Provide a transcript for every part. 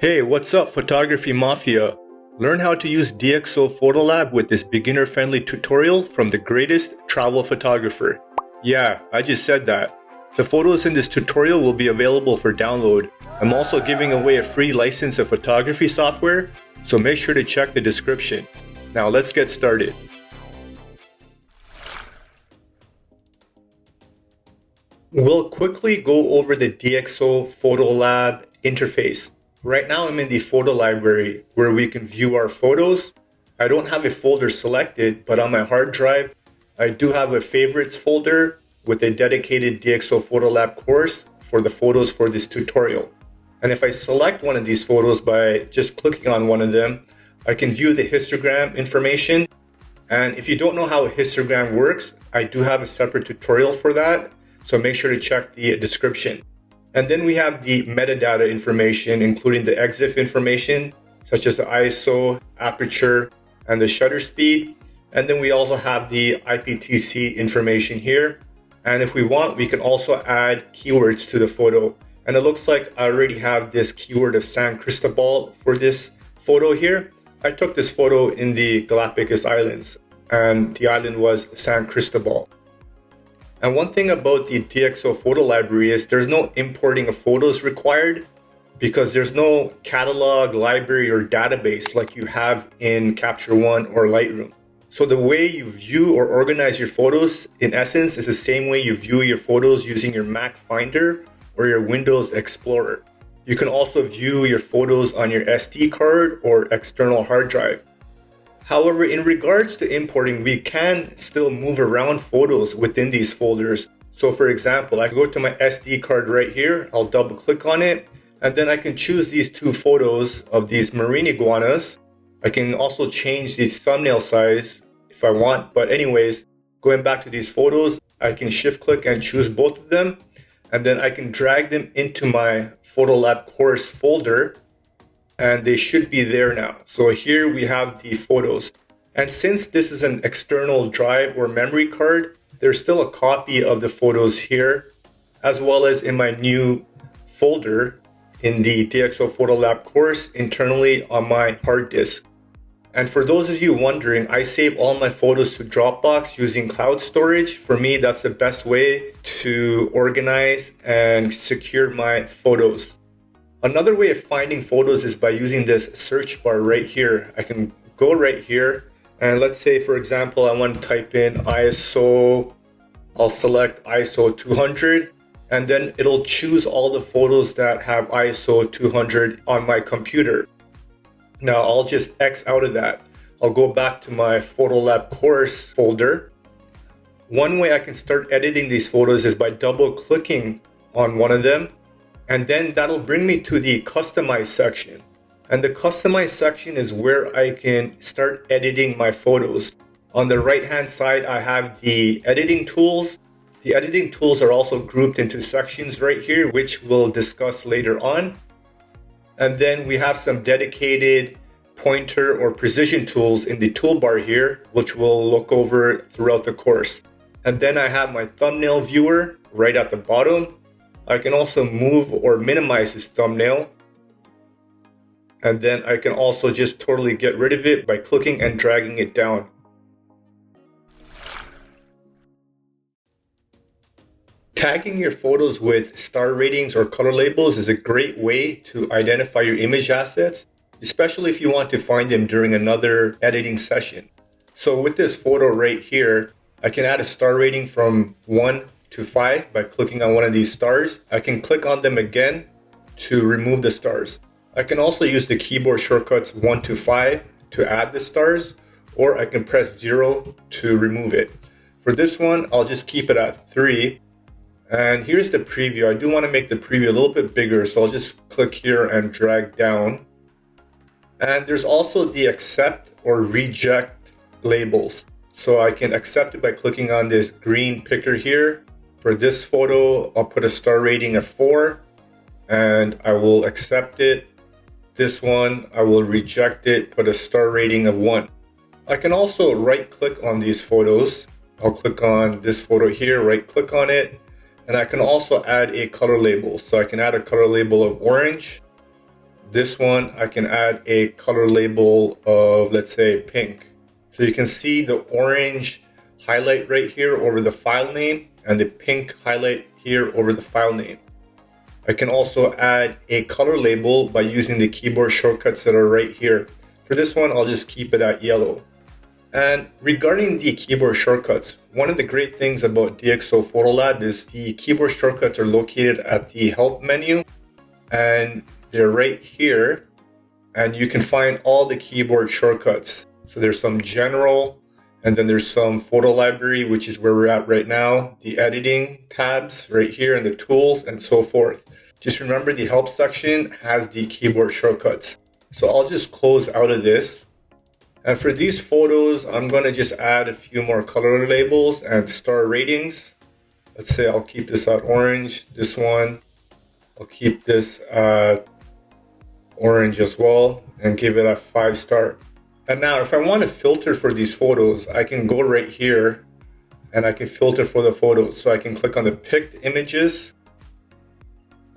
Hey, what's up, Photography Mafia? Learn how to use DxO PhotoLab with this beginner-friendly tutorial from the greatest travel photographer. Yeah, I just said that. The photos in this tutorial will be available for download. I'm also giving away a free license of photography software, so make sure to check the description. Now let's get started. We'll quickly go over the DxO PhotoLab interface. Right now I'm in the photo library where we can view our photos. I don't have a folder selected, but on my hard drive, I do have a favorites folder with a dedicated DxO PhotoLab course for the photos for this tutorial. And if I select one of these photos by just clicking on one of them, I can view the histogram information. And if you don't know how a histogram works, I do have a separate tutorial for that. So make sure to check the description. And then we have the metadata information, including the EXIF information, such as the ISO, aperture, and the shutter speed. And then we also have the IPTC information here. And if we want, we can also add keywords to the photo. And it looks like I already have this keyword of San Cristobal for this photo here. I took this photo in the Galapagos Islands, and the island was San Cristobal. And one thing about the DxO photo library is there's no importing of photos required because there's no catalog, library, or database like you have in Capture One or Lightroom. So the way you view or organize your photos, in essence, is the same way you view your photos using your Mac Finder or your Windows Explorer. You can also view your photos on your SD card or external hard drive. However, in regards to importing, we can still move around photos within these folders. So for example, I can go to my SD card right here. I'll double click on it, and then I can choose these two photos of these marine iguanas. I can also change the thumbnail size if I want. But anyways, going back to these photos, I can shift click and choose both of them. And then I can drag them into my PhotoLab course folder. And they should be there now. So here we have the photos. And since this is an external drive or memory card, there's still a copy of the photos here, as well as in my new folder in the DxO PhotoLab course internally on my hard disk. And for those of you wondering, I save all my photos to DROPBOX using cloud storage. For me, that's the best way to organize and secure my photos. Another way of finding photos is by using this search bar right here. I can go right here, and let's say, for example, I want to type in ISO. I'll select ISO 200, and then it'll choose all the photos that have ISO 200 on my computer. Now I'll just X out of that. I'll go back to my PhotoLab course folder. One way I can start editing these photos is by double clicking on one of them. And then that'll bring me to the customize section. And the customize section is where I can start editing my photos. On the right hand side, I have the editing tools. The editing tools are also grouped into sections right here, which we'll discuss later on. And then we have some dedicated pointer or precision tools in the toolbar here, which we'll look over throughout the course. And then I have my thumbnail viewer right at the bottom. I can also move or minimize this thumbnail. And then I can also just totally get rid of it by clicking and dragging it down. Tagging your photos with star ratings or color labels is a great way to identify your image assets, especially if you want to find them during another editing session. So with this photo right here, I can add a star rating from 1 to 5 by clicking on one of these stars. I can click on them again to remove the stars. I can also use the keyboard shortcuts 1 to 5 to add the stars, or I can press 0 to remove it. For this one, I'll just keep it at 3. And here's the preview. I do want to make the preview a little bit bigger, so I'll just click here and drag down. And there's also the accept or reject labels. So I can accept it by clicking on this green picker here. For this photo, I'll put a star rating of 4 and I will accept it. This one, I will reject it, put a star rating of 1. I can also right click on these photos. I'll click on this photo here, right click on it. And I can also add a color label. So I can add a color label of orange, this one, I can add a color label of, let's say, pink. So you can see the orange highlight right here over the file name and the pink highlight here over the file name. I can also add a color label by using the keyboard shortcuts that are right here. For this one, I'll just keep it at yellow. And regarding the keyboard shortcuts, one of the great things about DxO PhotoLab is the keyboard shortcuts are located at the help menu, and they're right here, and you can find all the keyboard shortcuts. So there's some general, and then there's some photo library, which is where we're at right now, the editing tabs right here, and the tools and so forth. Just remember the help section has the keyboard shortcuts. So I'll just close out of this. And for these photos, I'm going to just add a few more color labels and star ratings. Let's say I'll keep this at orange. This one, I'll keep this at orange as well and give it a 5-star. And now if I want to filter for these photos, I can go right here and I can filter for the photos. So I can click on the picked images.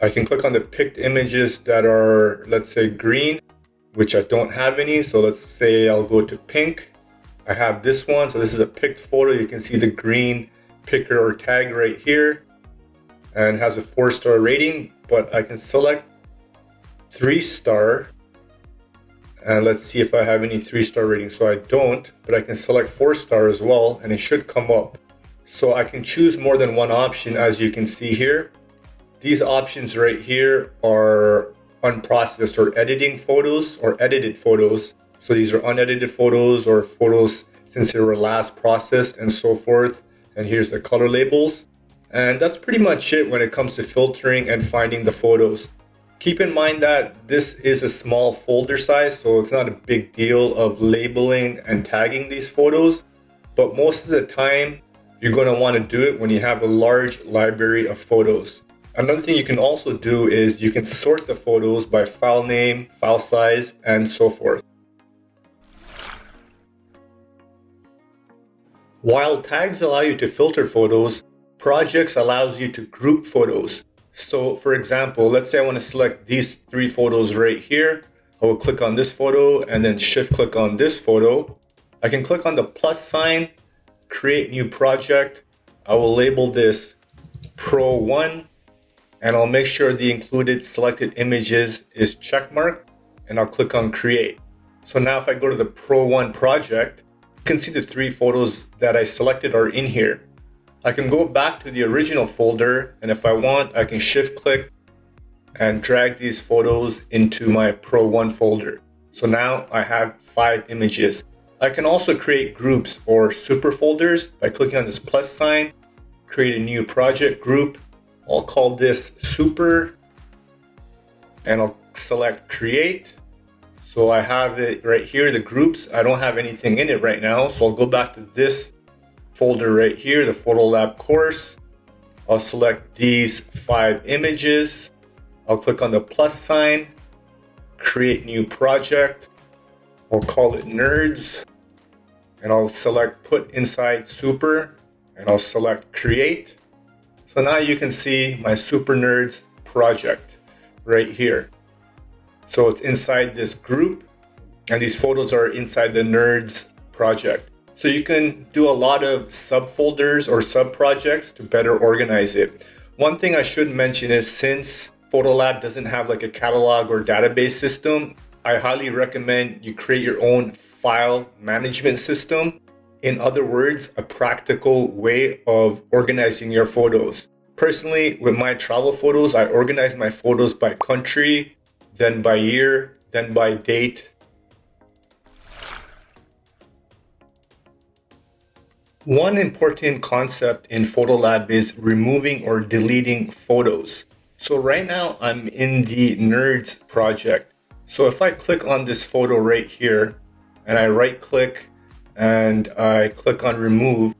I can click on the picked images that are, let's say, green, which I don't have any. So let's say I'll go to pink. I have this one. So this is a picked photo. You can see the green picker or tag right here and has a 4-star rating, but I can select 3-star. And let's see if I have any 3-star ratings. So I don't, but I can select 4-star as well, and it should come up. So I can choose more than one option, as you can see here. These options right here are unprocessed or editing photos or edited photos. So these are unedited photos or photos since they were last processed and so forth. And here's the color labels. And that's pretty much it when it comes to filtering and finding the photos. Keep in mind that this is a small folder size, so it's not a big deal of labeling and tagging these photos. But most of the time, you're going to want to do it when you have a large library of photos. Another thing you can also do is you can sort the photos by file name, file size, and so forth. While tags allow you to filter photos, projects allows you to group photos. So for example, let's say I want to select these 3 photos right here. I will click on this photo and then shift click on this photo. I can click on the plus sign, create new project. I will label this Pro 1. And I'll make sure the included selected images is checkmarked, and I'll click on create. So now if I go to the Pro 1 project, you can see the 3 photos that I selected are in here. I can go back to the original folder, and if I want, I can shift click and drag these photos into my Pro 1 folder. So now I have 5 images. I can also create groups or super folders by clicking on this plus sign, create a new project group. I'll call this super, and I'll select create. So I have it right here, the groups. I don't have anything in it right now. So I'll go back to this folder right here, the PhotoLab course. I'll select these 5 images. I'll click on the plus sign, create new project. I'll call it nerds, and I'll select put inside super, and I'll select create. So now you can see my Super Nerds project right here. So it's inside this group, and these photos are inside the Nerds project. So you can do a lot of subfolders or sub-projects to better organize it. One thing I should mention is since PhotoLab doesn't have like a catalog or database system, I highly recommend you create your own file management system. In other words, a practical way of organizing your photos. Personally, with my travel photos, I organize my photos by country, then by year, then by date. One important concept in PhotoLab is removing or deleting photos. So right now I'm in the Nerds project. So if I click on this photo right here and I right click and I click on remove,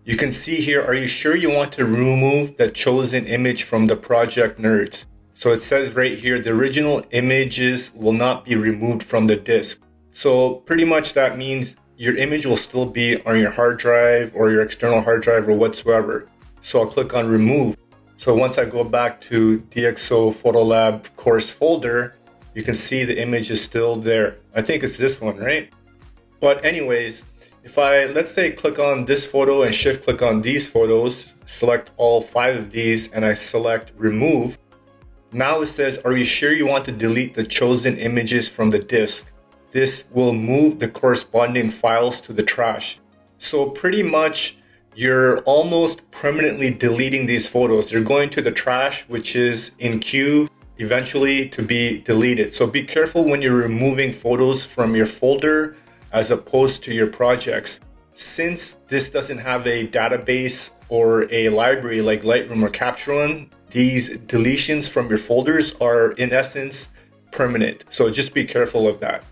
you can see here, are you sure you want to remove the chosen image from the project Nerds? So it says right here, the original images will not be removed from the disk. So pretty much that means your image will still be on your hard drive or your external hard drive or whatsoever. So I'll click on remove. So once I go back to DxO PhotoLab course folder, you can see the image is still there. I think it's this one, right? But anyways, if I, let's say, click on this photo and shift click on these photos, select all 5 of these, and I select remove, now it says, are you sure you want to delete the chosen images from the disk? This will move the corresponding files to the trash. So pretty much you're almost permanently deleting these photos. They're going to the trash, which is in queue eventually to be deleted. So be careful when you're removing photos from your folder as opposed to your projects. Since this doesn't have a database or a library like Lightroom or Capture One, these deletions from your folders are in essence permanent. So just be careful of that.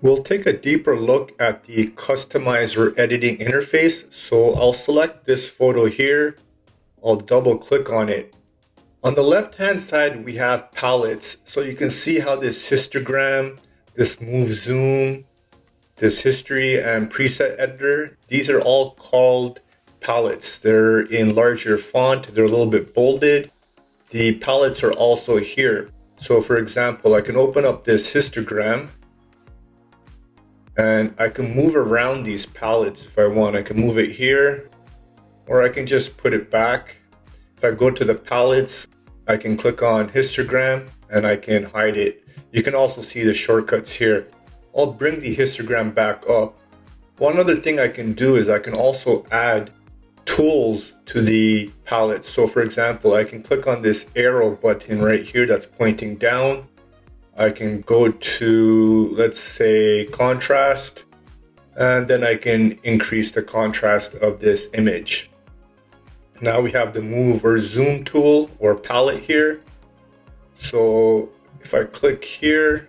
We'll take a deeper look at the customize or editing interface. So I'll select this photo here. I'll double click on it. On the left hand side, we have palettes. So you can see how this histogram, this move zoom, this history and preset editor, these are all called palettes. They're in larger font. They're a little bit bolded. The palettes are also here. So for example, I can open up this histogram and I can move around these palettes if I want. I can move it here, or I can just put it back. If I go to the palettes, I can click on histogram and I can hide it. You can also see the shortcuts here. I'll bring the histogram back up. One other thing I can do is I can also add tools to the palette. So for example, I can click on this arrow button right here that's pointing down. I can go to, let's say, contrast, and then I can increase the contrast of this image. Now we have the move or zoom tool or palette here. So if I click here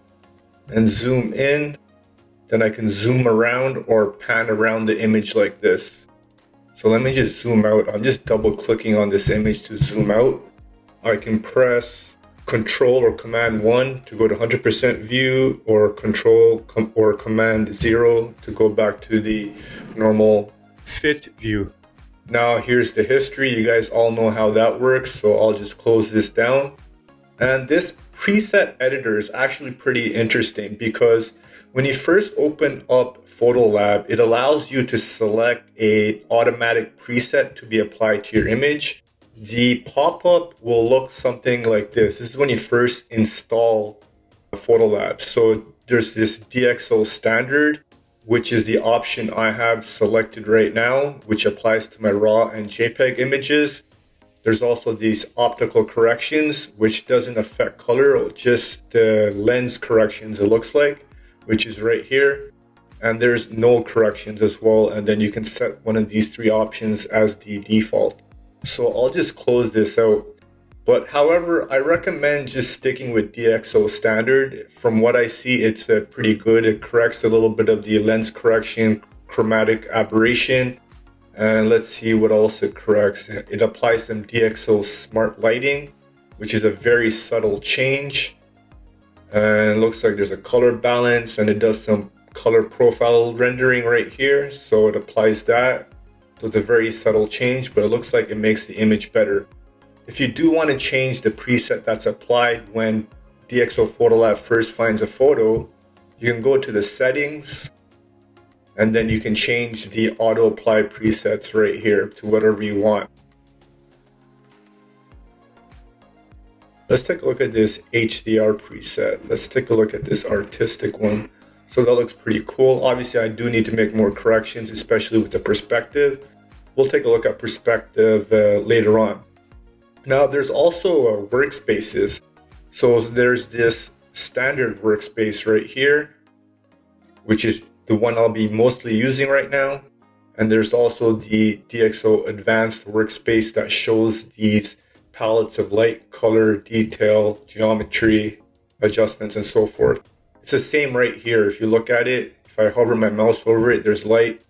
and zoom in, then I can zoom around or pan around the image like this. So let me just zoom out. I'm just double clicking on this image to zoom out. I can press Control or Command 1 to go to 100% view, or Control or Command 0 to go back to the normal fit view. Now here's the history. You guys all know how that works, so I'll just close this down. And this preset editor is actually pretty interesting because when you first open up PhotoLab, it allows you to select an automatic preset to be applied to your image. The pop-up will look something like this. This is when you first install PhotoLab. So there's this DxO standard, which is the option I have selected right now, which applies to my RAW and JPEG images. There's also these optical corrections, which doesn't affect color, just lens corrections, it looks like, which is right here. And there's no corrections as well. And then you can set one of these 3 options as the default. So I'll just close this out. But however, I recommend just sticking with DxO standard. From what I see, it's pretty good. It corrects a little bit of the lens correction, chromatic aberration. And let's see what else it corrects. It applies some DxO Smart Lighting, which is a very subtle change. And it looks like there's a color balance, and it does some color profile rendering right here. So it applies that. So it's a very subtle change, but it looks like it makes the image better. If you do want to change the preset that's applied when DxO PhotoLab first finds a photo, you can go to the settings, and then you can change the auto apply presets right here to whatever you want. Let's take a look at this HDR preset. Let's take a look at this artistic one. So that looks pretty cool. Obviously, I do need to make more corrections, especially with the perspective. We'll take a look at perspective later on. Now, there's also workspaces. So there's this standard workspace right here, which is the one I'll be mostly using right now. And there's also the DxO advanced workspace that shows these palettes of light, color, detail, geometry, adjustments, and so forth. It's the same right here. If you look at it, if I hover my mouse over it, there's light,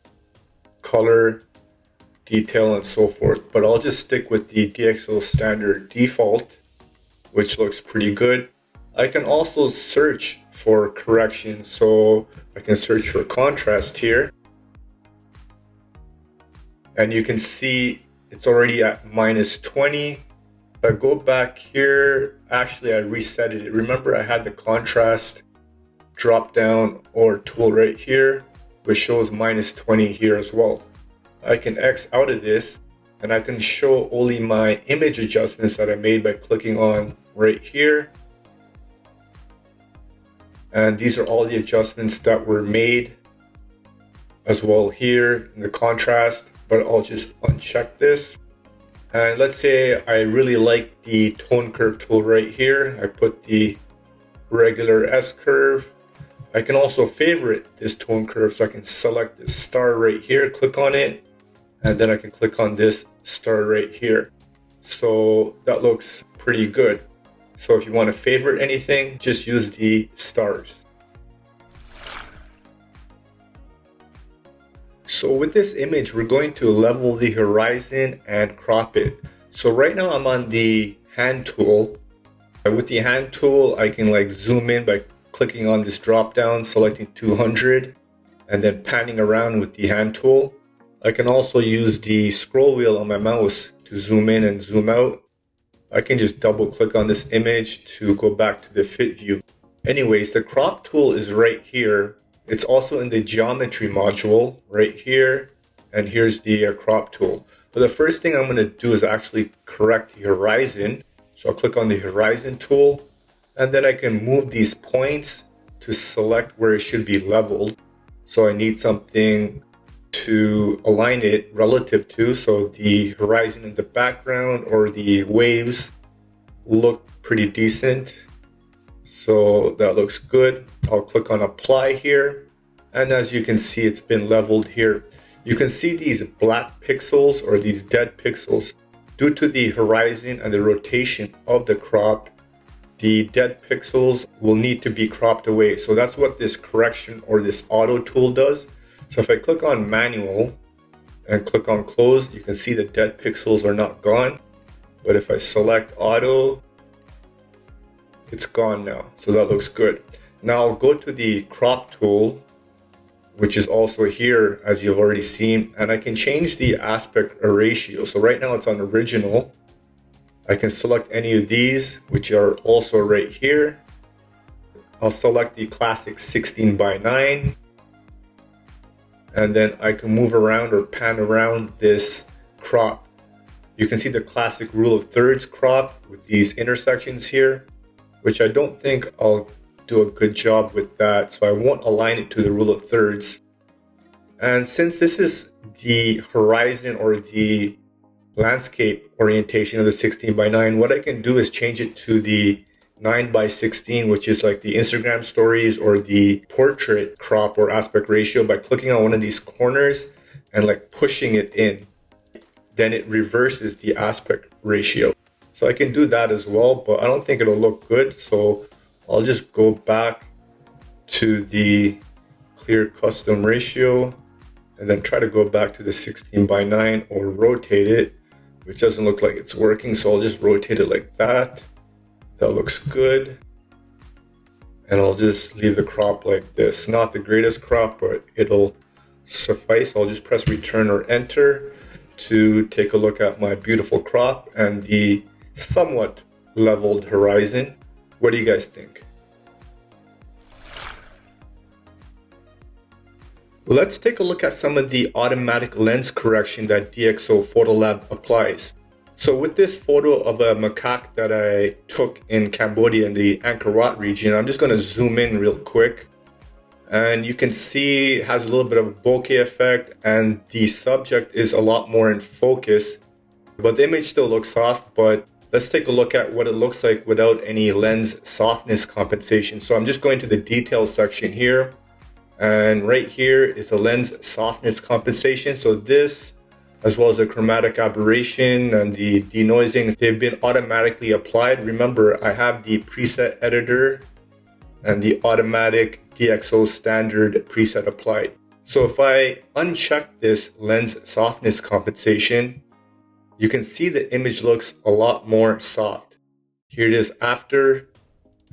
color, detail, and so forth. But I'll just stick with the DxO standard default, which looks pretty good. I can also search for correction. So I can search for contrast here. And you can see it's already at -20. If I go back here, actually I reset it. Remember I had the contrast drop down or tool right here, which shows -20 here as well. I can X out of this and I can show only my image adjustments that I made by clicking on right here. And these are all the adjustments that were made as well here in the contrast, but I'll just uncheck this. And let's say I really like the tone curve tool right here. I put the regular S curve. I can also favorite this tone curve, so I can select this star right here, click on it, and then I can click on this star right here. So that looks pretty good. So if you want to favorite anything, just use the stars. So with this image, we're going to level the horizon and crop it. So right now I'm on the hand tool. With the hand tool, I can like zoom in by clicking on this drop down, selecting 200, and then panning around with the hand tool. I can also use the scroll wheel on my mouse to zoom in and zoom out. I can just double click on this image to go back to the fit view. Anyways, the crop tool is right here. It's also in the geometry module right here. And here's the crop tool. But the first thing I'm going to do is actually correct the horizon. So I'll click on the horizon tool, and then I can move these points to select where it should be leveled. So I need something to align it relative to, so the horizon in the background or the waves look pretty decent. So that looks good. I'll click on apply here, and as you can see, it's been leveled here. You can see these black pixels or these dead pixels. Due to the horizon and the rotation of the crop, the dead pixels will need to be cropped away. So that's what this correction or this auto tool does. So if I click on manual and click on close, you can see the dead pixels are not gone. But if I select auto, it's gone now. So that looks good. Now I'll go to the crop tool, which is also here, as you've already seen, and I can change the aspect ratio. So right now it's on original. I can select any of these, which are also right here. I'll select the classic 16:9. And then I can move around or pan around this crop. You can see the classic rule of thirds crop with these intersections here, which I don't think I'll do a good job with that. So I won't align it to the rule of thirds. And since this is the horizon or the landscape orientation of the 16:9, what I can do is change it to the 9:16, which is like the Instagram stories or the portrait crop or aspect ratio, by clicking on one of these corners and like pushing it in. Then it reverses the aspect ratio. So I can do that as well, but I don't think it'll look good. So I'll just go back to the clear custom ratio and then try to go back to the 16:9 or rotate it, which doesn't look like it's working. So I'll just rotate it like that. That looks good. And I'll just leave the crop like this. Not the greatest crop, but it'll suffice. I'll just press return or enter to take a look at my beautiful crop and the somewhat leveled horizon. What do you guys think? Let's take a look at some of the automatic lens correction that DxO PhotoLab applies. So with this photo of a macaque that I took in Cambodia in the Angkor Wat region, I'm just going to zoom in real quick. And you can see it has a little bit of a bokeh effect and the subject is a lot more in focus. But the image still looks soft, but let's take a look at what it looks like without any lens softness compensation. So I'm just going to the details section here. And right here is the lens softness compensation. So this, as well as the chromatic aberration and the denoising, they've been automatically applied. Remember, I have the preset editor and the automatic DxO standard preset applied. So if I uncheck this lens softness compensation, you can see the image looks a lot more soft. Here it is after,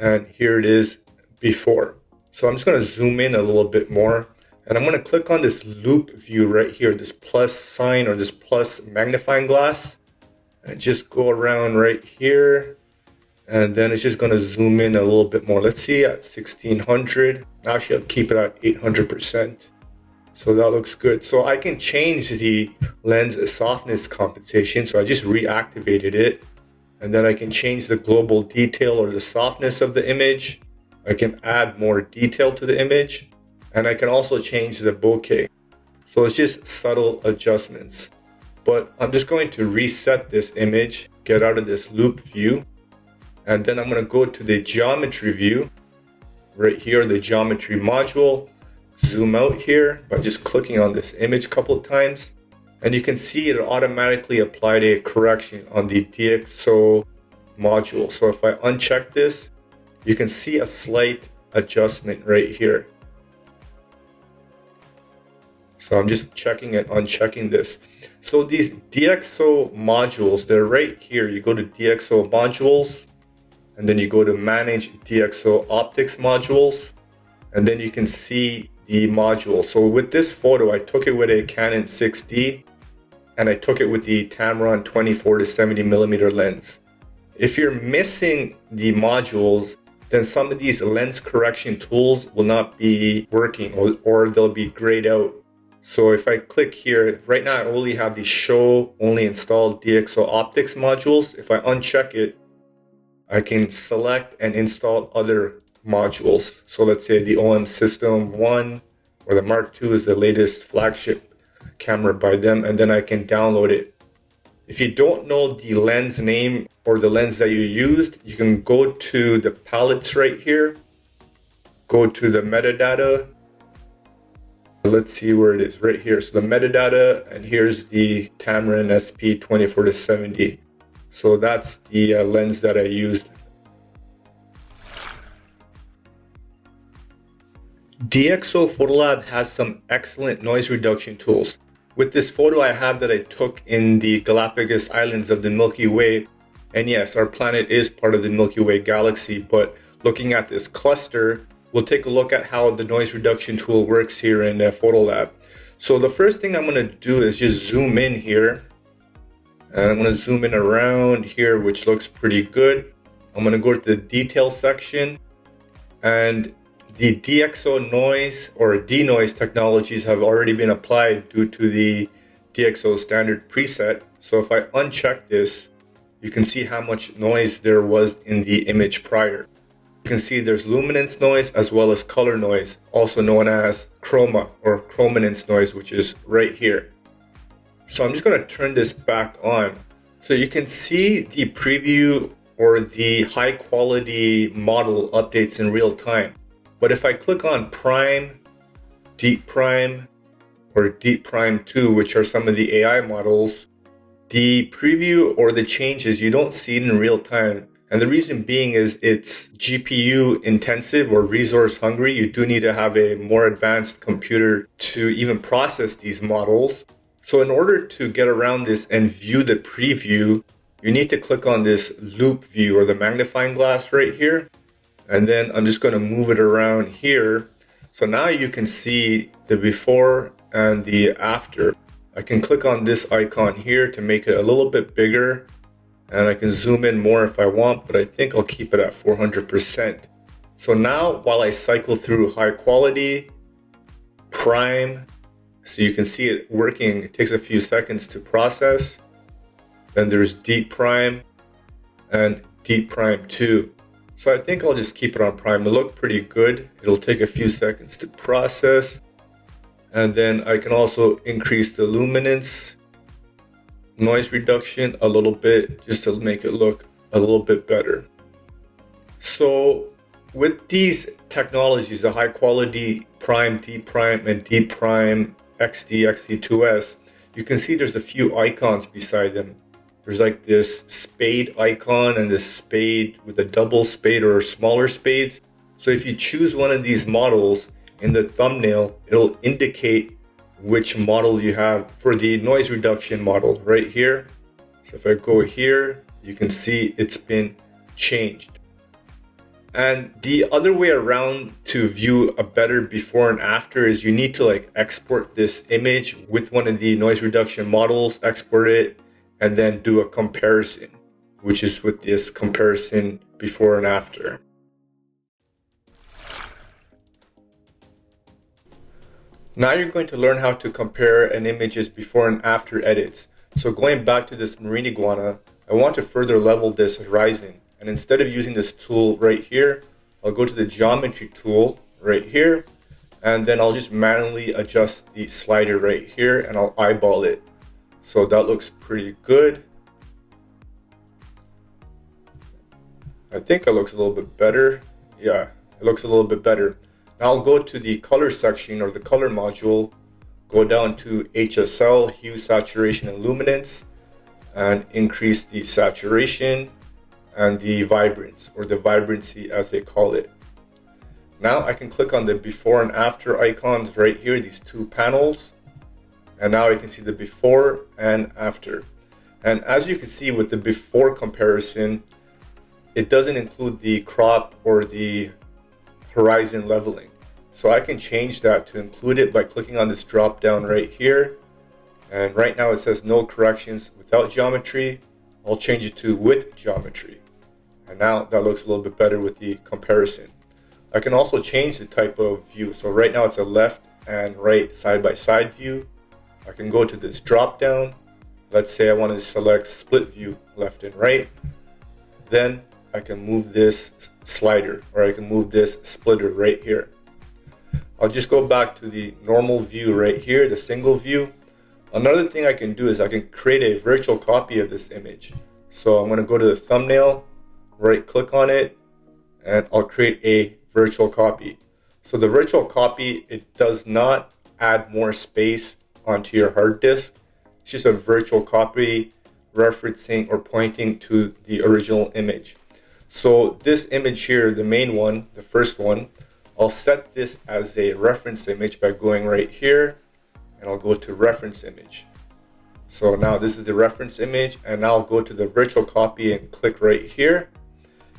and here it is before. So I'm just going to zoom in a little bit more. And I'm going to click on this loop view right here, this plus sign or this plus magnifying glass. and just go around right here. And then it's just going to zoom in a little bit more. Let's see at 1600. Actually, I'll keep it at 800%. So that looks good. So I can change the lens softness compensation. So I just reactivated it. And then I can change the global detail or the softness of the image. I can add more detail to the image. And I can also change the bokeh. So it's just subtle adjustments. But I'm just going to reset this image, get out of this loop view. And then I'm going to go to the geometry view. Right here, the geometry module. Zoom out here by just clicking on this image a couple of times. And you can see it automatically applied a correction on the DxO module. So if I uncheck this, you can see a slight adjustment right here. So I'm just checking and unchecking this. So these DxO modules, they're right here. You go to DxO modules, and then you go to manage DxO optics modules, and then you can see the module. So with this photo, I took it with a Canon 6D, and I took it with the Tamron 24 to 70 millimeter lens. If you're missing the modules, then some of these lens correction tools will not be working, or they'll be grayed out. So if I click here, right now I only have the show only installed DxO optics modules. If I uncheck it, I can select and install other modules. So let's say the OM System 1 or the Mark II is the latest flagship camera by them, and then I can download it. If you don't know the lens name or the lens that you used, you can go to the palettes right here, go to the metadata. Let's see where it is, right here. So the metadata, and here's the Tamron SP 24 to 70. So that's the lens that I used. DxO PhotoLab has some excellent noise reduction tools. With this photo I have that I took in the Galapagos Islands of the Milky Way, and yes, our planet is part of the Milky Way galaxy, but looking at this cluster, we'll take a look at how the noise reduction tool works here in PhotoLab. So the first thing I'm going to do is just zoom in here. And I'm going to zoom in around here, which looks pretty good. I'm going to go to the detail section, and the DxO noise or denoise technologies have already been applied due to the DxO standard preset. So if I uncheck this, you can see how much noise there was in the image prior. You can see there's luminance noise as well as color noise, also known as chroma or chrominance noise, which is right here. So I'm just going to turn this back on. So you can see the preview or the high quality model updates in real time. But if I click on Prime, Deep Prime, or Deep Prime 2, which are some of the AI models, the preview or the changes, you don't see it in real time. And the reason being is it's GPU intensive or resource hungry. You do need to have a more advanced computer to even process these models. So in order to get around this and view the preview, you need to click on this loop view or the magnifying glass right here. And then I'm just going to move it around here. So now you can see the before and the after. I can click on this icon here to make it a little bit bigger. And I can zoom in more if I want, but I think I'll keep it at 400%. So now while I cycle through high quality, prime, so you can see it working, it takes a few seconds to process. Then there's deep prime and deep prime 2. So I think I'll just keep it on prime. It looked pretty good. It'll take a few seconds to process. And then I can also increase the luminance, noise reduction a little bit, just to make it look a little bit better. So with these technologies, the high quality prime, deep prime, and deep prime XD, XD2S, you can see there's a few icons beside them. There's like this spade icon and this spade with a double spade or smaller spades. So if you choose one of these models in the thumbnail, it'll indicate which model you have for the noise reduction model right here. So if I go here, you can see it's been changed. And the other way around to view a better before and after is you need to like export this image with one of the noise reduction models, export it and then do a comparison, which is with this comparison before and after. Now you're going to learn how to compare an image's before and after edits. So going back to this marine iguana, I want to further level this horizon. And instead of using this tool right here, I'll go to the geometry tool right here, and then I'll just manually adjust the slider right here and I'll eyeball it. So that looks pretty good. I think it looks a little bit better. Yeah, it looks a little bit better. Now I'll go to the color section or the color module, go down to HSL, hue, saturation, and luminance, and increase the saturation and the vibrance, or the vibrancy as they call it. Now I can click on the before and after icons right here, these two panels, and now I can see the before and after. And as you can see with the before comparison, it doesn't include the crop or the horizon leveling. So I can change that to include it by clicking on this drop down right here. And right now it says no corrections without geometry. I'll change it to with geometry. And now that looks a little bit better with the comparison. I can also change the type of view. So right now it's a left and right side by side view. I can go to this drop down. Let's say I want to select split view left and right. Then I can move this slider, or I can move this splitter right here. I'll just go back to the normal view right here, the single view. Another thing I can do is I can create a virtual copy of this image. So I'm going to go to the thumbnail, right click on it, and I'll create a virtual copy. So the virtual copy, it does not add more space onto your hard disk. It's just a virtual copy referencing or pointing to the original image. So this image here, the main one, the first one, I'll set this as a reference image by going right here, and I'll go to reference image. So now this is the reference image, and now I'll go to the virtual copy and click right here.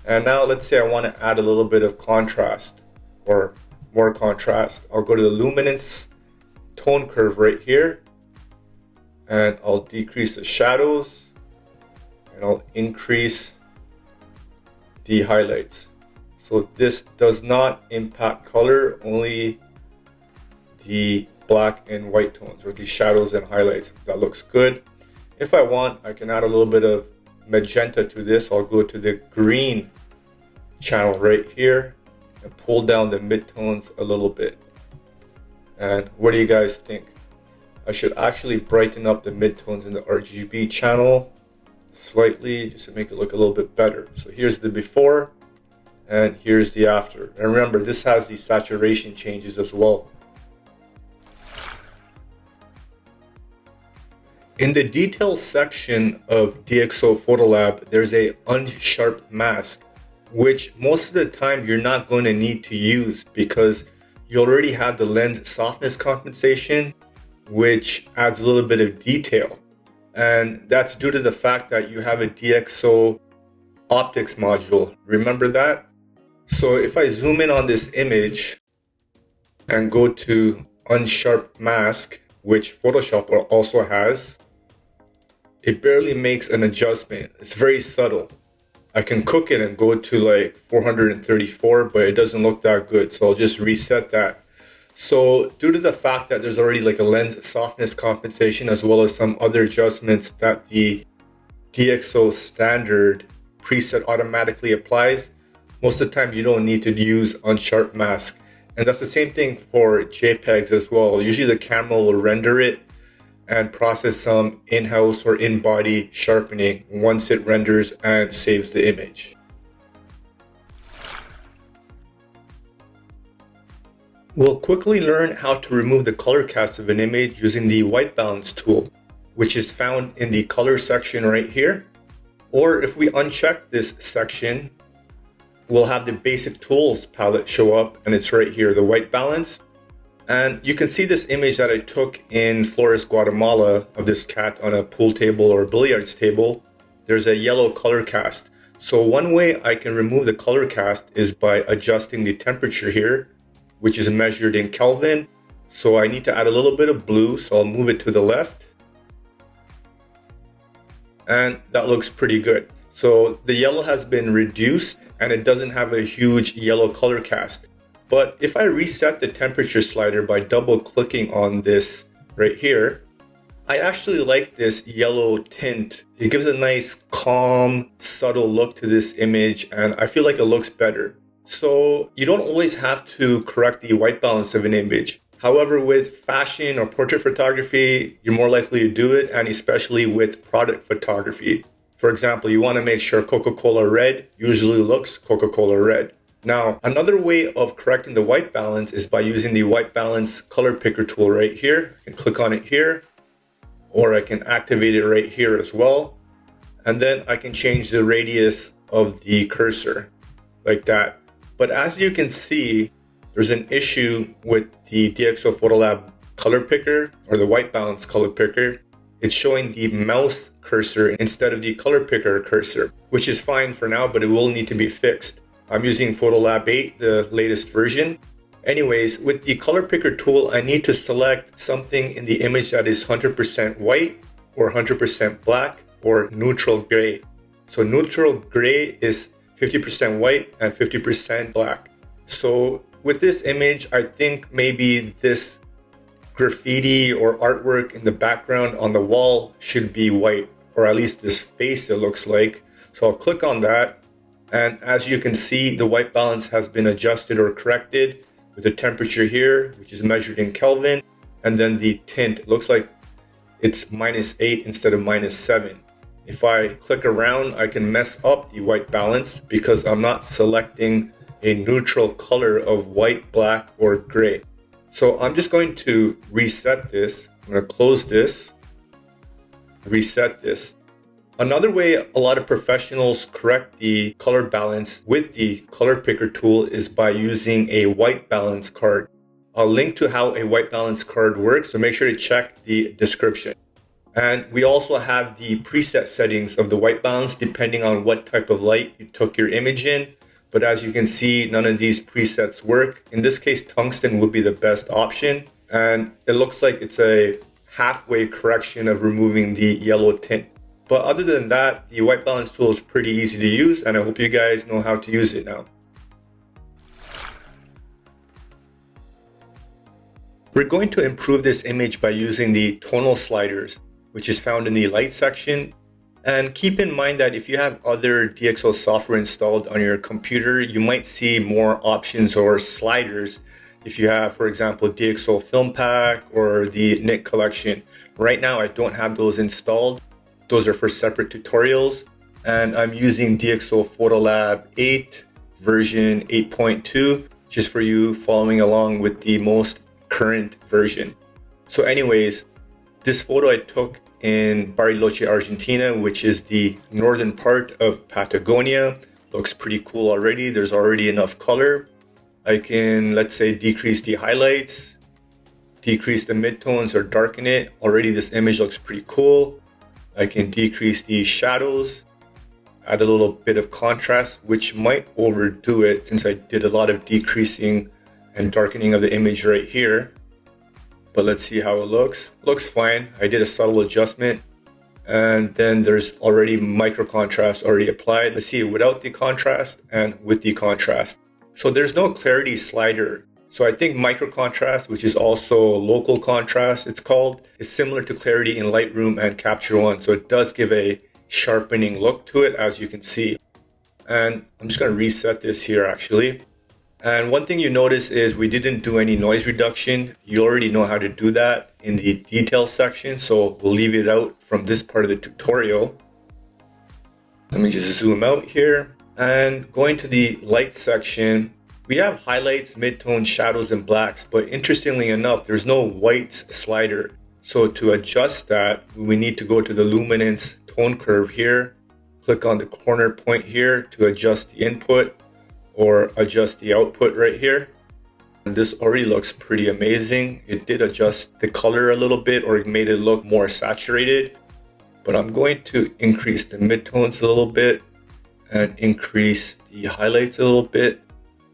And now let's say I want to add a little bit of contrast or more contrast. I'll go to the luminance tone curve right here, and I'll decrease the shadows, and I'll increase the highlights. So this does not impact color, only the black and white tones, or the shadows and highlights. That looks good. If I want, I can add a little bit of magenta to this. I'll go to the green channel right here and pull down the midtones a little bit. And what do you guys think? I should actually brighten up the midtones in the RGB channel slightly, just to make it look a little bit better. So here's the before and here's the after. And remember, this has the saturation changes as well. In the details section of DxO PhotoLab, there's a Unsharp Mask, which most of the time you're not going to need to use because you already have the lens softness compensation, which adds a little bit of detail. And that's due to the fact that you have a DxO optics module. Remember that? So if I zoom in on this image and go to Unsharp Mask, which Photoshop also has, it barely makes an adjustment. It's very subtle. I can cook it and go to like 434, but it doesn't look that good. So I'll just reset that. So due to the fact that there's already like a lens softness compensation, as well as some other adjustments that the DxO standard preset automatically applies, most of the time you don't need to use Unsharp Mask. And that's the same thing for JPEGs as well. Usually the camera will render it and process some in-house or in-body sharpening once it renders and saves the image. We'll quickly learn how to remove the color cast of an image using the white balance tool, which is found in the color section right here. Or if we uncheck this section, we'll have the basic tools palette show up, and it's right here, the white balance. And you can see this image that I took in Flores, Guatemala, of this cat on a pool table or billiards table. There's a yellow color cast. So one way I can remove the color cast is by adjusting the temperature here, which is measured in Kelvin. So I need to add a little bit of blue, so I'll move it to the left. and that looks pretty good. So the yellow has been reduced and it doesn't have a huge yellow color cast. But if I reset the temperature slider by double clicking on this right here, I actually like this yellow tint. It gives a nice calm, subtle look to this image, and I feel like it looks better. So you don't always have to correct the white balance of an image. However, with fashion or portrait photography, you're more likely to do it, and especially with product photography. For example, you want to make sure Coca-Cola red usually looks Coca-Cola red. Now, another way of correcting the white balance is by using the white balance color picker tool right here. I can click on it here, or I can activate it right here as well. And then I can change the radius of the cursor like that. But as you can see, there's an issue with the DxO PhotoLab color picker or the white balance color picker. It's showing the mouse cursor instead of the color picker cursor, which is fine for now, but it will need to be fixed. I'm using PhotoLab 8, the latest version. Anyways, with the color picker tool, I need to select something in the image that is 100% white or 100% black or neutral gray. So neutral gray is 50% white and 50% black. So with this image, I think maybe this graffiti or artwork in the background on the wall should be white, or at least this face it looks like. So I'll click on that. And as you can see, the white balance has been adjusted or corrected with the temperature here, which is measured in Kelvin. And then the tint looks like it's -8 instead of -7. If I click around, I can mess up the white balance because I'm not selecting a neutral color of white, black, or gray. So I'm just going to reset this. I'm going to close this, reset this. Another way a lot of professionals correct the color balance with the color picker tool is by using a white balance card. I'll link to how a white balance card works, so make sure to check the description. And we also have the preset settings of the white balance depending on what type of light you took your image in. But as you can see, none of these presets work. In this case, tungsten would be the best option. And it looks like it's a halfway correction of removing the yellow tint. But other than that, the white balance tool is pretty easy to use, and I hope you guys know how to use it now. We're going to improve this image by using the tonal sliders, which is found in the light section. And keep in mind that if you have other DxO software installed on your computer, you might see more options or sliders if you have, for example, DxO Film Pack or the Nik collection. Right now, I don't have those installed. Those are for separate tutorials. And I'm using DxO PhotoLab 8 version 8.2, just for you following along with the most current version. So anyways, this photo I took in Bariloche, Argentina, which is the northern part of Patagonia. Looks pretty cool already. There's already enough color. I can, let's say, decrease the highlights, decrease the midtones or darken it. Already this image looks pretty cool. I can decrease the shadows, add a little bit of contrast, which might overdo it since I did a lot of decreasing and darkening of the image right here. But let's see how it looks. Looks fine. I did a subtle adjustment. And then there's already micro contrast already applied. Let's see it without the contrast and with the contrast. So there's no clarity slider. So I think micro contrast, which is also local contrast, it's called, is similar to clarity in Lightroom and Capture One. So it does give a sharpening look to it, as you can see. And I'm just going to reset this here actually. And one thing you notice is we didn't do any noise reduction. You already know how to do that in the details section. So we'll leave it out from this part of the tutorial. Let me just zoom out here and going to the light section. We have highlights, midtones, shadows, and blacks, but interestingly enough, there's no whites slider. So to adjust that, we need to go to the luminance tone curve here, click on the corner point here to adjust the input or adjust the output right here. And this already looks pretty amazing. It did adjust the color a little bit or it made it look more saturated, but I'm going to increase the midtones a little bit and increase the highlights a little bit.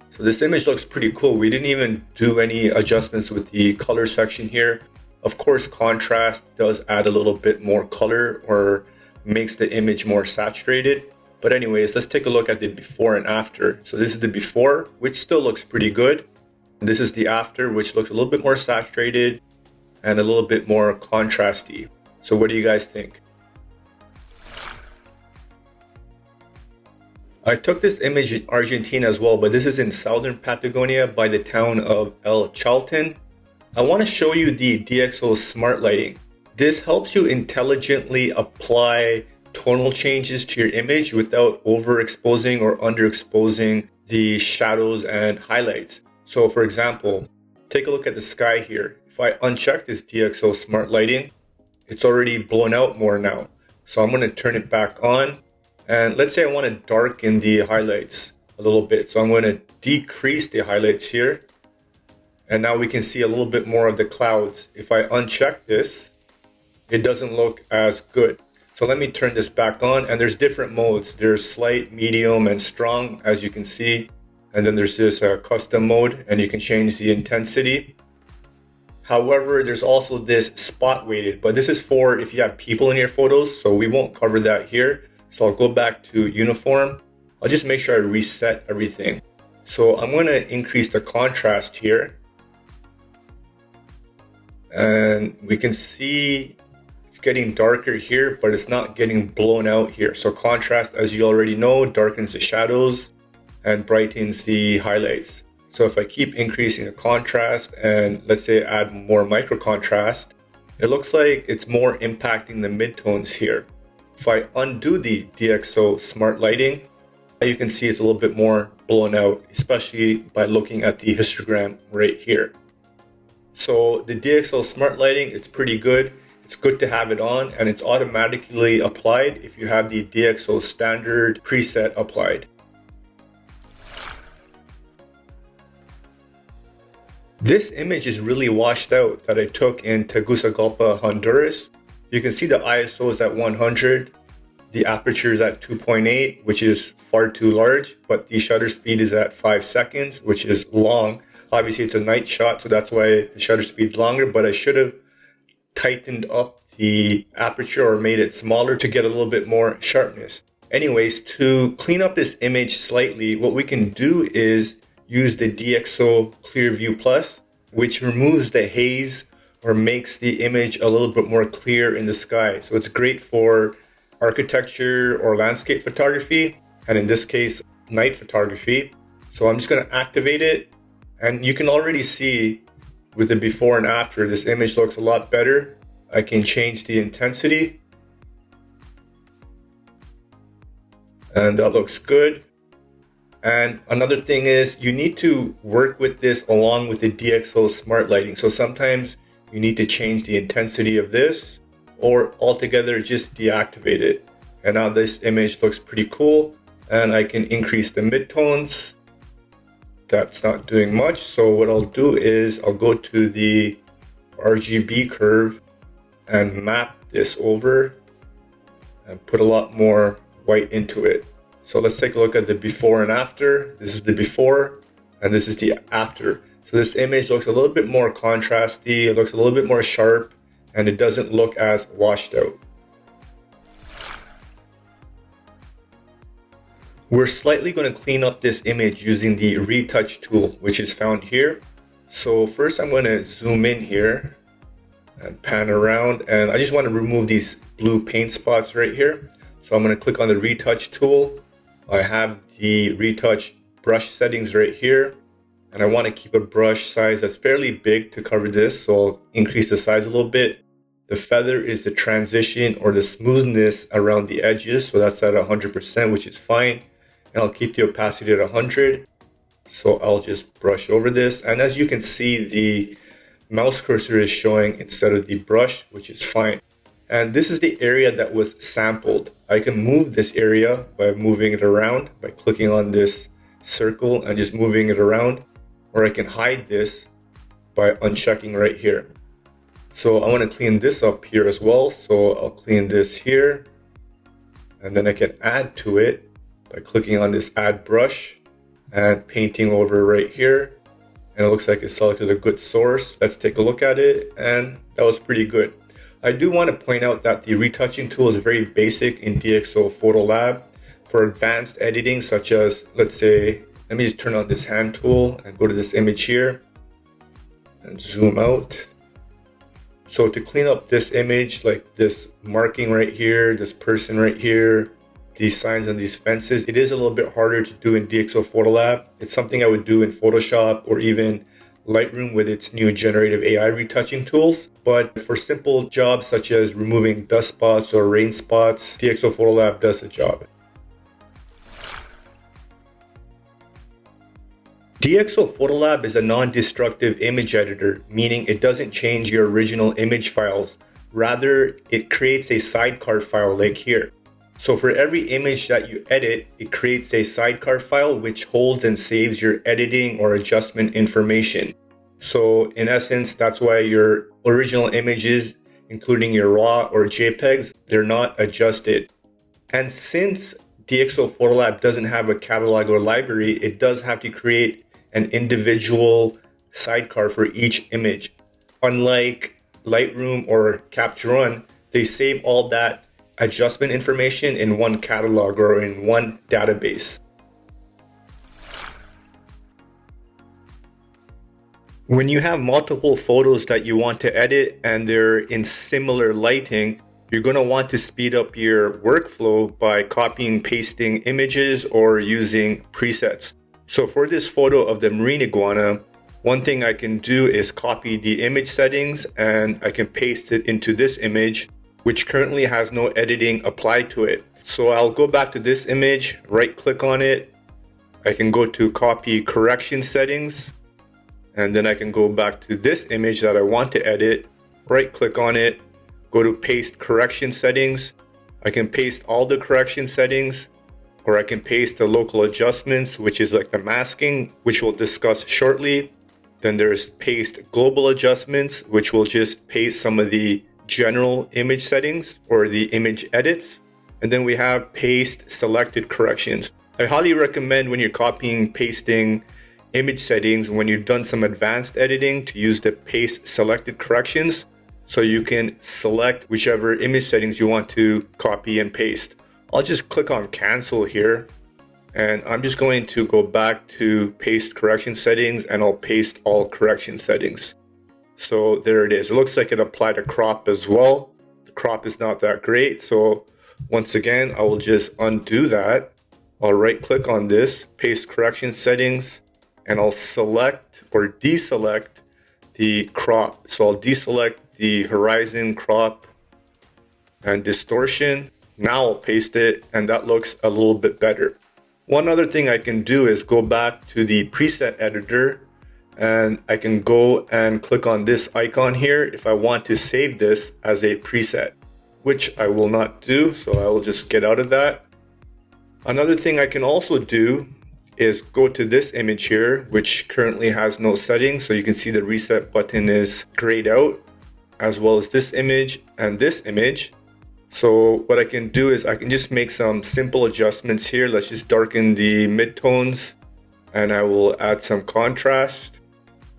So this image looks pretty cool. We didn't even do any adjustments with the color section here. Of course, contrast does add a little bit more color or makes the image more saturated. But anyways, let's take a look at the before and after. So this is the before, which still looks pretty good. This is the after, which looks a little bit more saturated and a little bit more contrasty. So what do you guys think? I took this image in Argentina as well, but this is in southern Patagonia by the town of El Chalten. I want to show you the DxO Smart Lighting. This helps you intelligently apply tonal changes to your image without overexposing or underexposing the shadows and highlights. So for example, take a look at the sky here. If I uncheck this DxO Smart Lighting, it's already blown out more now. So I'm going to turn it back on. And let's say I want to darken the highlights a little bit. So I'm going to decrease the highlights here. And now we can see a little bit more of the clouds. If I uncheck this, it doesn't look as good. So let me turn this back on, and there's different modes. There's slight, medium, and strong, as you can see. And then there's this custom mode, and you can change the intensity. However, there's also this spot weighted, but this is for if you have people in your photos, so we won't cover that here. So I'll go back to uniform. I'll just make sure I reset everything. So I'm going to increase the contrast here. And we can see it's getting darker here, but it's not getting blown out here. So contrast, as you already know, darkens the shadows and brightens the highlights. So if I keep increasing the contrast and let's say add more micro contrast, it looks like it's more impacting the midtones here. If I undo the DxO Smart Lighting, you can see it's a little bit more blown out, especially by looking at the histogram right here. So the DxO Smart Lighting, it's pretty good. It's good to have it on, and it's automatically applied if you have the DxO standard preset applied. This image is really washed out that I took in Tegucigalpa, Honduras. You can see the ISO is at 100, the aperture is at 2.8, which is far too large, but the shutter speed is at 5 seconds, which is long. Obviously it's a night shot, so that's why the shutter speed is longer, but I should have tightened up the aperture or made it smaller to get a little bit more sharpness. Anyways, to clean up this image slightly, what we can do is use the DxO ClearView Plus, which removes the haze or makes the image a little bit more clear in the sky. So it's great for architecture or landscape photography, and in this case, night photography. So I'm just going to activate it, and you can already see with the before and after, this image looks a lot better. I can change the intensity, and that looks good. And another thing is you need to work with this along with the DxO Smart Lighting. So sometimes you need to change the intensity of this or altogether just deactivate it. And now this image looks pretty cool, and I can increase the midtones. That's not doing much. So what I'll do is I'll go to the RGB curve and map this over and put a lot more white into it. So let's take a look at the before and after. This is the before and this is the after. So this image looks a little bit more contrasty, it looks a little bit more sharp, and it doesn't look as washed out. We're slightly going to clean up this image using the ReTouch tool, which is found here. So first I'm going to zoom in here and pan around, and I just want to remove these blue paint spots right here. So I'm going to click on the ReTouch tool. I have the ReTouch brush settings right here, and I want to keep a brush size that's fairly big to cover this, so I'll increase the size a little bit. The feather is the transition or the smoothness around the edges, so that's at 100%, which is fine. And I'll keep the opacity at 100. So I'll just brush over this, and as you can see, the mouse cursor is showing instead of the brush, which is fine. And this is the area that was sampled. I can move this area by moving it around, by clicking on this circle and just moving it around, or I can hide this by unchecking right here. So I want to clean this up here as well. So I'll clean this here, and then I can add to it by clicking on this add brush and painting over right here. And it looks like it selected a good source. Let's take a look at it, and that was pretty good. I do want to point out that the retouching tool is very basic in DxO PhotoLab. For advanced editing, such as, let's say, let me just turn on this hand tool and go to this image here and zoom out. So to clean up this image, like this marking right here, this person right here, these signs on these fences, it is a little bit harder to do in DxO PhotoLab. It's something I would do in Photoshop or even Lightroom with its new generative AI retouching tools. But for simple jobs such as removing dust spots or rain spots, DxO PhotoLab does the job. DxO PhotoLab is a non-destructive image editor, meaning it doesn't change your original image files. Rather, it creates a sidecar file like here. So for every image that you edit, it creates a sidecar file which holds and saves your editing or adjustment information. So in essence, that's why your original images, including your RAW or JPEGs, they're not adjusted. And since DxO PhotoLab doesn't have a catalog or library, it does have to create an individual sidecar for each image. Unlike Lightroom or Capture One, they save all that adjustment information in one catalog or in one database. When you have multiple photos that you want to edit and they're in similar lighting, you're going to want to speed up your workflow by copying, pasting images or using presets. So for this photo of the marine iguana, one thing I can do is copy the image settings and I can paste it into this image, which currently has no editing applied to it. So I'll go back to this image, right click on it. I can go to copy correction settings, and then I can go back to this image that I want to edit, right click on it, go to paste correction settings. I can paste all the correction settings, or I can paste the local adjustments, which is like the masking, which we'll discuss shortly. Then there's paste global adjustments, which will just paste some of the general image settings or the image edits. And then we have paste selected corrections. I highly recommend when you're copying, pasting image settings, when you've done some advanced editing, to use the paste selected corrections so you can select whichever image settings you want to copy and paste. I'll just click on cancel here, and I'm just going to go back to paste correction settings, and I'll paste all correction settings. So there it is. It looks like it applied a crop as well. The crop is not that great. So once again, I will just undo that. I'll right click on this, paste correction settings, and I'll select or deselect the crop. So I'll deselect the horizon, crop, and distortion. Now I'll paste it, and that looks a little bit better. One other thing I can do is go back to the preset editor, and I can go and click on this icon here if I want to save this as a preset, which I will not do, so I will just get out of that. Another thing I can also do is go to this image here, which currently has no settings, so you can see the reset button is grayed out, as well as this image and this image. So what I can do is I can just make some simple adjustments here. Let's just darken the midtones, and I will add some contrast.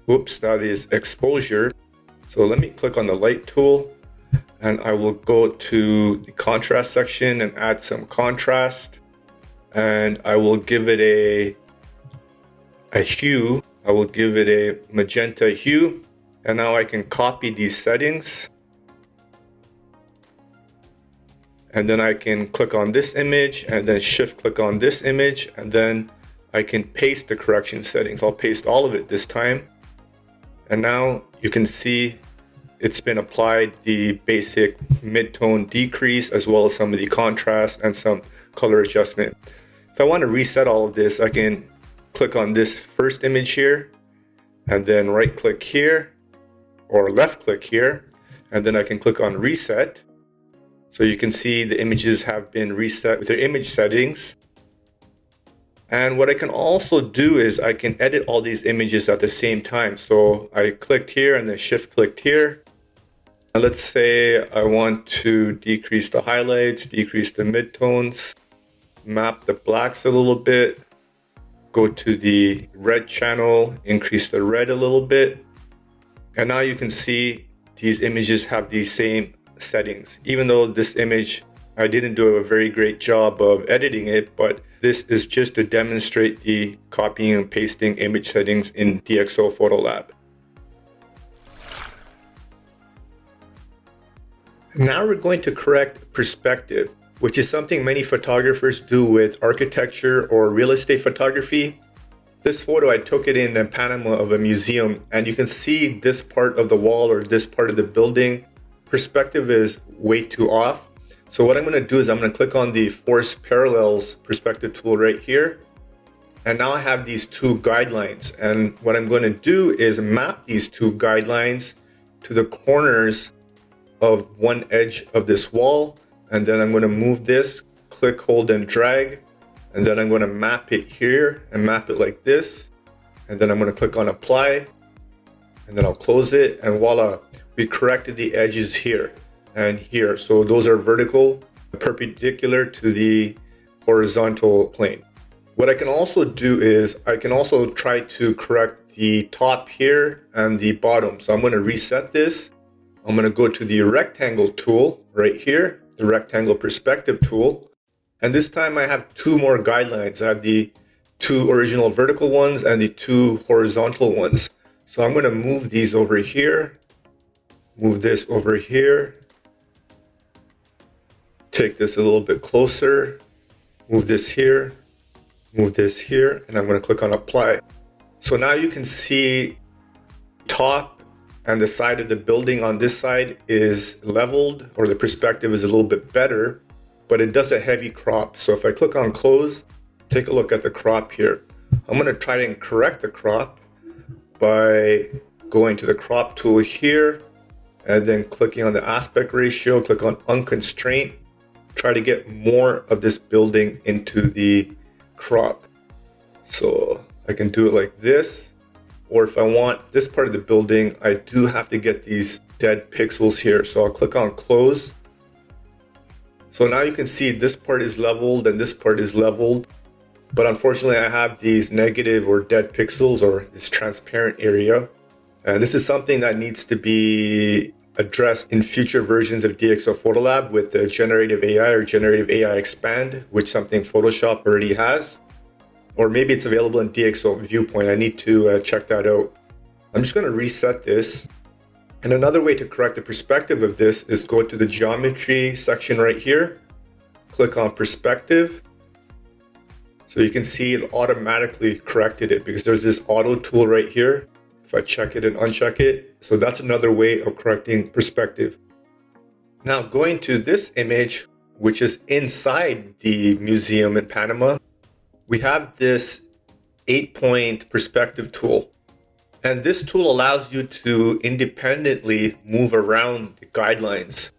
Whoops, that is exposure. So let me click on the light tool, and I will go to the contrast section and add some contrast. And I will give it a hue. I will give it a magenta hue. And now I can copy these settings. And then I can click on this image and then shift click on this image, and then I can paste the correction settings. I'll paste all of it this time. And now you can see it's been applied, the basic mid-tone decrease, as well as some of the contrast and some color adjustment. If I want to reset all of this, I can click on this first image here, and then right click here, or left click here, and then I can click on reset. So you can see the images have been reset with their image settings. And what I can also do is I can edit all these images at the same time. So I clicked here and then shift clicked here. And let's say I want to decrease the highlights, decrease the midtones, map the blacks a little bit, go to the red channel, increase the red a little bit. And now you can see these images have the same settings. Even though this image, I didn't do a very great job of editing it, but this is just to demonstrate the copying and pasting image settings in DxO PhotoLab. Now we're going to correct perspective, which is something many photographers do with architecture or real estate photography. This photo, I took it in Panama of a museum, and you can see this part of the wall or this part of the building. Perspective is way too off. So what I'm going to do is I'm going to click on the Force Parallels perspective tool right here. And now I have these two guidelines. And what I'm going to do is map these two guidelines to the corners of one edge of this wall. And then I'm going to move this, click, hold, and drag. And then I'm going to map it here and map it like this. And then I'm going to click on Apply. And then I'll close it. And voila, we corrected the edges here and here. So those are vertical, perpendicular to the horizontal plane. What I can also do is I can also try to correct the top here and the bottom. So I'm going to reset this. I'm going to go to the rectangle tool right here, the rectangle perspective tool. And this time I have two more guidelines. I have the two original vertical ones and the two horizontal ones. So I'm going to move these over here, move this over here, take this a little bit closer, move this here, move this here, and I'm going to click on Apply. So now you can see top and the side of the building on this side is leveled, or the perspective is a little bit better, but it does a heavy crop. So if I click on Close, take a look at the crop here. I'm going to try and correct the crop by going to the crop tool here and then clicking on the aspect ratio, click on Unconstraint. Try to get more of this building into the crop. So I can do it like this, or if I want this part of the building, I do have to get these dead pixels here. So I'll click on Close. So now you can see this part is leveled and this part is leveled, but unfortunately I have these negative or dead pixels or this transparent area. And this is something that needs to be addressed in future versions of DxO PhotoLab with the generative AI or generative AI expand, which something Photoshop already has. Or maybe it's available in DxO Viewpoint. I need to check that out. I'm just going to reset this. And another way to correct the perspective of this is go to the geometry section right here. Click on perspective. So you can see it automatically corrected it because there's this auto tool right here. If I check it and uncheck it. So that's another way of correcting perspective. Now going to this image, which is inside the museum in Panama, we have this 8-point perspective tool. And this tool allows you to independently move around the guidelines.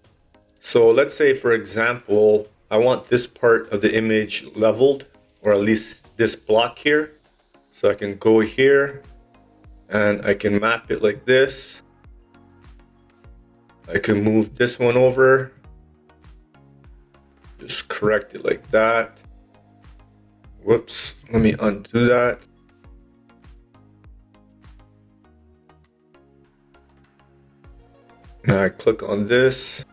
So let's say, for example, I want this part of the image leveled, or at least this block here. So I can go here and I can map it like this. I can move this one over. Just correct it like that. Whoops, let me undo that. Now I click on this,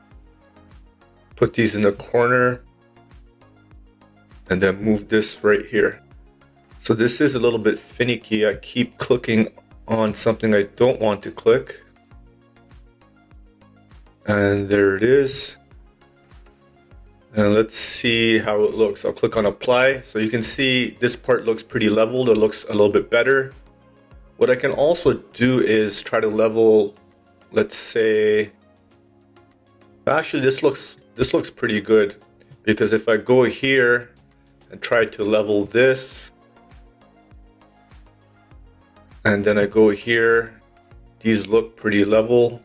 put these in the corner, and then move this right here. So this is a little bit finicky. I keep clicking on something I don't want to click. And there it is. And let's see how it looks. I'll click on Apply. So you can see this part looks pretty leveled. It looks a little bit better. What I can also do is try to level, let's say, actually this looks pretty good, because if I go here and try to level this, and then I go here, these look pretty level.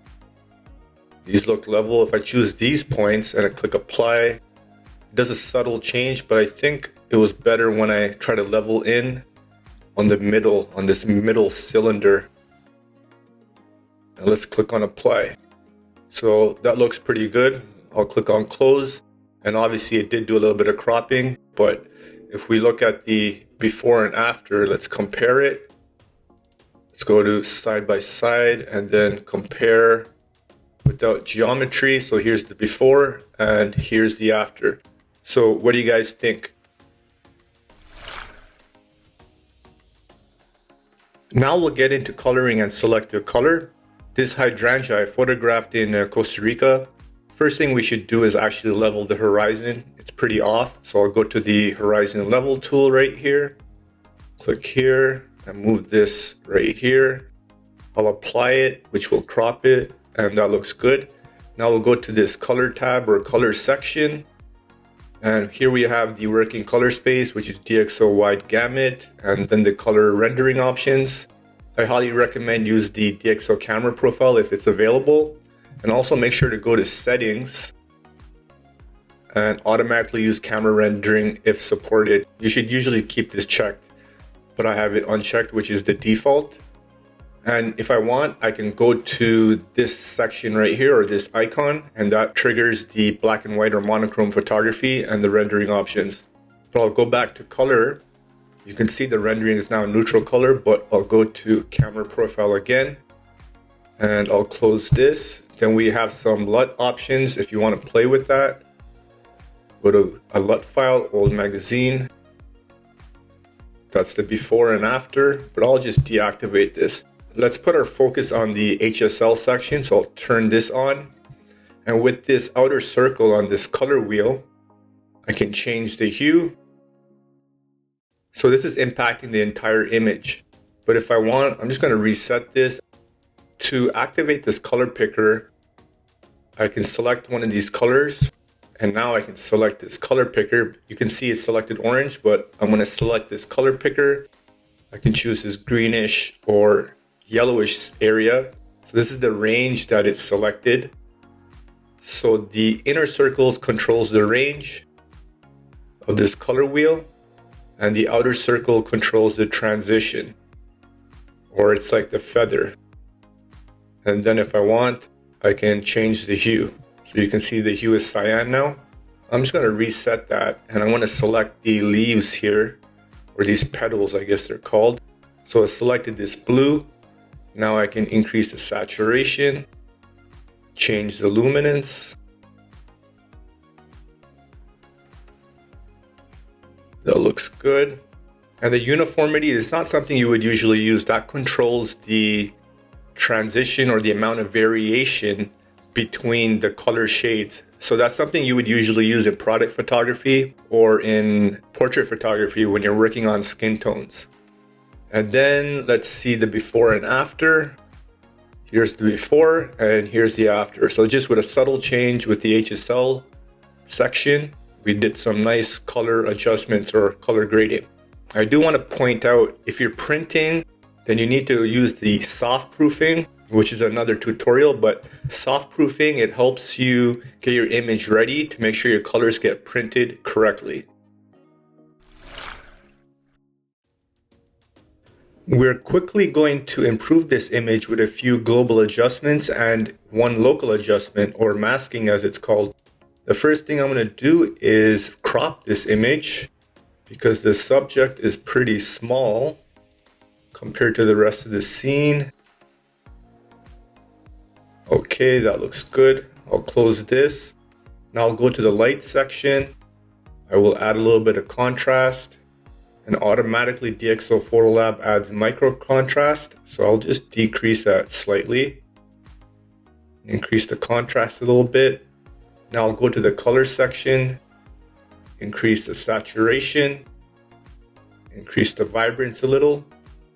These look level. If I choose these points and I click Apply, it does a subtle change, but I think it was better when I try to level in on the middle, on this middle cylinder. And let's click on Apply. So that looks pretty good. I'll click on Close, and obviously it did do a little bit of cropping, but if we look at the before and after, let's compare it. Let's go to side by side and then compare. without geometry. So here's the before and here's the after. So what do you guys think? Now we'll get into coloring and select a color. This hydrangea I photographed in Costa Rica. First thing we should do is actually level the horizon. It's pretty off. So I'll go to the horizon level tool right here. Click here and move this right here. I'll apply it, which will crop it, and that looks good. Now we'll go to this color tab or color section. And here we have the working color space, which is DxO wide gamut, and then the color rendering options. I highly recommend use the DxO camera profile if it's available. And also make sure to go to settings and automatically use camera rendering if supported. You should usually keep this checked, but I have it unchecked, which is the default. And if I want, I can go to this section right here or this icon, and that triggers the black and white or monochrome photography and the rendering options. But I'll go back to color. You can see the rendering is now neutral color, but I'll go to camera profile again and I'll close this. Then we have some LUT options if you want to play with that. Go to a LUT file, old magazine. That's the before and after, but I'll just deactivate this. Let's put our focus on the HSL section. So I'll turn this on. And with this outer circle on this color wheel, I can change the hue. So this is impacting the entire image. But if I want, I'm just going to reset this. To activate this color picker, I can select one of these colors. And now I can select this color picker. You can see it's selected orange, but I'm going to select this color picker. I can choose this greenish or yellowish area. So this is the range that it's selected. So the inner circles controls the range of this color wheel, and the outer circle controls the transition, or it's like the feather. And then if I want, I can change the hue. So you can see the hue is cyan now. I'm just going to reset that, and I want to select the leaves here, or these petals, I guess they're called. So I selected this blue. Now I can increase the saturation, change the luminance. That looks good. And the uniformity is not something you would usually use. That controls the transition or the amount of variation between the color shades. So that's something you would usually use in product photography or in portrait photography when you're working on skin tones. And then let's see the before and after. Here's the before and here's the after. So just with a subtle change with the HSL section, we did some nice color adjustments or color grading. I do want to point out, if you're printing, then you need to use the soft proofing, which is another tutorial, but soft proofing, it helps you get your image ready to make sure your colors get printed correctly. We're quickly going to improve this image with a few global adjustments and one local adjustment, or masking as it's called. The first thing I'm going to do is crop this image because the subject is pretty small compared to the rest of the scene. Okay, that looks good. I'll close this. Now I'll go to the light section. I will add a little bit of contrast. And automatically DxO PhotoLab adds micro contrast. So I'll just decrease that slightly. Increase the contrast a little bit. Now I'll go to the color section. Increase the saturation. Increase the vibrance a little.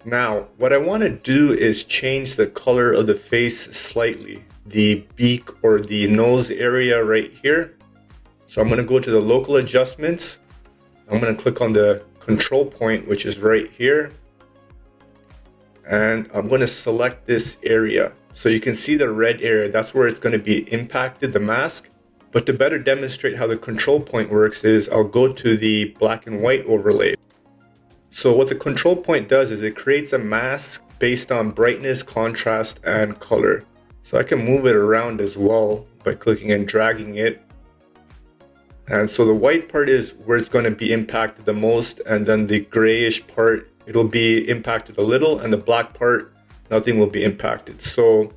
Now, what I want to do is change the color of the face slightly. The beak or the nose area right here. So I'm going to go to the local adjustments. I'm going to click on the control point, which is right here. And I'm going to select this area. So you can see the red area. That's where it's going to be impacted, the mask. But to better demonstrate how the control point works is I'll go to the black and white overlay. So what the control point does is it creates a mask based on brightness, contrast, and color. So I can move it around as well by clicking and dragging it. And so the white part is where it's going to be impacted the most, and then the grayish part, it'll be impacted a little, and the black part, nothing will be impacted. So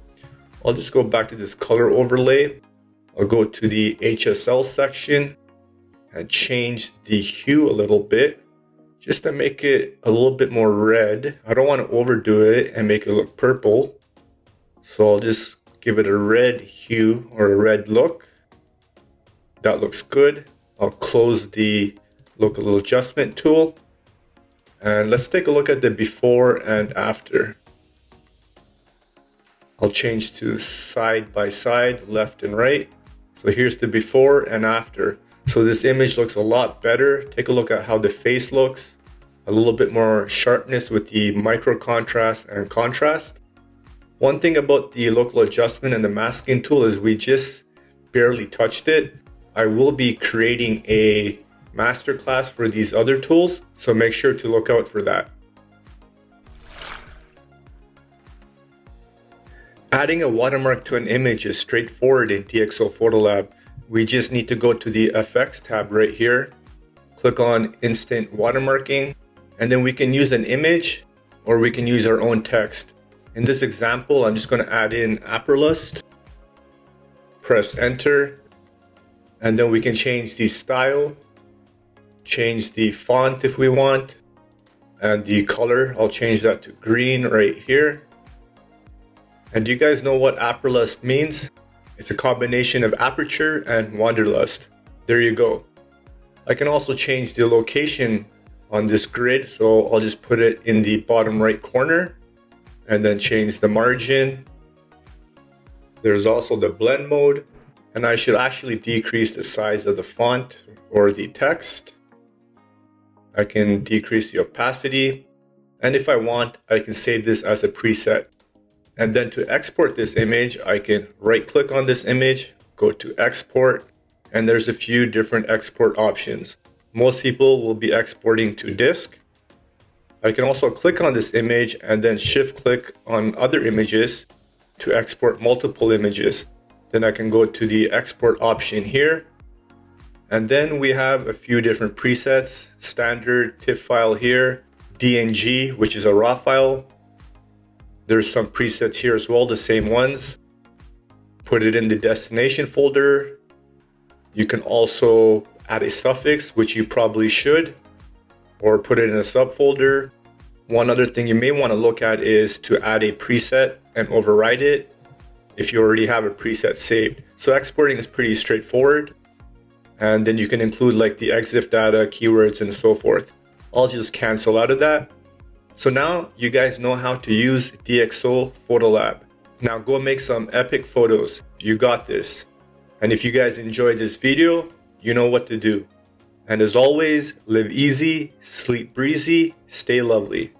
I'll just go back to this color overlay. I'll go to the HSL section and change the hue a little bit just to make it a little bit more red. I don't want to overdo it and make it look purple. So I'll just give it a red hue or a red look. That looks good. I'll close the local adjustment tool. And let's take a look at the before and after. I'll change to side by side, left and right. So here's the before and after. So this image looks a lot better. Take a look at how the face looks. A little bit more sharpness with the micro contrast and contrast. One thing about the local adjustment and the masking tool is we just barely touched it. I will be creating a masterclass for these other tools, so make sure to look out for that. Adding a watermark to an image is straightforward in DxO PhotoLab. We just need to go to the FX tab right here, click on Instant Watermarking, and then we can use an image or we can use our own text. In this example, I'm just going to add in Aperlust, press enter, and then we can change the style, change the font if we want, and the color, I'll change that to green right here. And do you guys know what Aperlust means? It's a combination of aperture and wanderlust. There you go. I can also change the location on this grid, so I'll just put it in the bottom right corner and then change the margin. There's also the blend mode, and I should actually decrease the size of the font or the text. I can decrease the opacity, and if I want, I can save this as a preset. And then to export this image, I can right click on this image, go to export, and there's a few different export options. Most people will be exporting to disk. I can also click on this image and then shift click on other images to export multiple images. Then I can go to the export option here. And then we have a few different presets, standard TIFF file here, DNG, which is a raw file. There's some presets here as well, the same ones. Put it in the destination folder. You can also add a suffix, which you probably should, or put it in a subfolder. One other thing you may want to look at is to add a preset and override it if you already have a preset saved. So exporting is pretty straightforward. And then you can include like the EXIF data, keywords, and so forth. I'll just cancel out of that. So now you guys know how to use DxO PhotoLab. Now go make some epic photos. You got this. And if you guys enjoyed this video, you know what to do. And as always, live easy, sleep breezy, stay lovely.